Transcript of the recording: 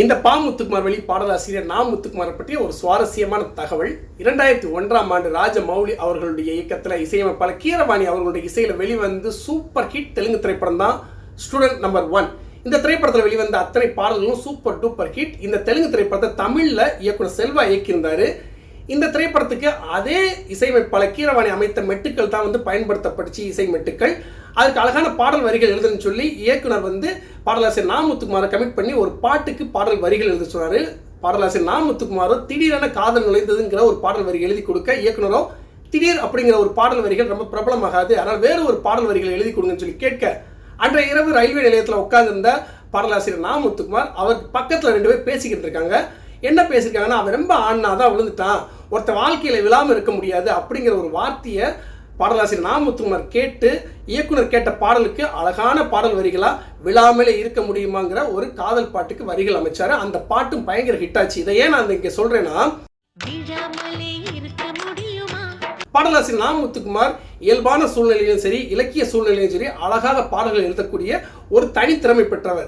இந்த பா முத்துக்குமார் வெளி பாடலாசிரியர் நா முத்துக்குமாரை பற்றிய ஒரு சுவாரஸ்யமான தகவல். 2001ஆம் ஆண்டு ராஜமௌலி அவர்களுடைய இயக்கத்தில் இசையமைப்பாளர் கீரவாணி அவர்களுடைய இசையில் வெளிவந்து சூப்பர் ஹிட் தெலுங்கு திரைப்படம் தான் ஸ்டூடெண்ட் நம்பர் 1. இந்த திரைப்படத்தில் வெளிவந்த அத்தனை பாடல்களும் சூப்பர் டூப்பர் ஹிட். இந்த தெலுங்கு திரைப்படத்தை தமிழில் இயக்குனர் செல்வா இயக்கியிருந்தார். இந்த திரைப்படத்துக்கு அதே இசையமைப்பாளர் கீரவாணி அமைத்த மெட்டுக்கள் தான் பயன்படுத்தப்பட்டுச்சு, இசை மெட்டுக்கள். அதுக்கு அழகான பாடல் வரிகள் எழுதுன்னு சொல்லி இயக்குனர் பாடலாசிரியர் நா முத்துக்குமாரை கமிட் பண்ணி ஒரு பாட்டுக்கு பாடல் வரிகள் எழுத சொன்னார். பாடலாசிரியர் நா முத்துக்குமாரோ திடீரென காதல் நுழைந்ததுங்கிற ஒரு பாடல் வரி எழுதி கொடுக்க, இயக்குனரோ திடீர் அப்படிங்கிற ஒரு பாடல் வரிகள் ரொம்ப பிரபலமாகாது, அதனால் வேறு ஒரு பாடல் வரிகள் எழுதி கொடுங்கன்னு சொல்லி கேட்க, அன்றைய இரவு ரயில்வே நிலையத்தில் உட்கார்ந்திருந்த பாடலாசிரியர் நா முத்துக்குமார் அவர் பக்கத்தில் 2 பேர் பேசிக்கிட்டு இருக்காங்க. என்ன பேசியிருக்காங்கன்னா, அவன் ரொம்ப ஆண்ணாதான் விழுந்துட்டான், ஒருத்த வாழ்க்கையில் விழாமல் இருக்க முடியாது அப்படிங்கிற ஒரு வார்த்தையை பாடலாசிரியர் நா முத்துக்குமார் கேட்டு இயக்குனர் கேட்ட பாடலுக்கு அழகான பாடல் வரிகளா விழாமலே இருக்க முடியுமாங்கிற ஒரு காதல் பாட்டுக்கு வரிகள் அமைச்சாரு. அந்த பாட்டும் பயங்கர ஹிட் ஆச்சு. இதை ஏன் நான் இங்க சொல்றேன்னா, பாடலாசிரியர் நா முத்துக்குமார் இயல்பான சூழ்நிலையிலும் சரி, இலக்கிய சூழ்நிலையிலும் சரி அழகாக பாடல்கள் எழுதக்கூடிய ஒரு தனித்திறமை பெற்றவர்.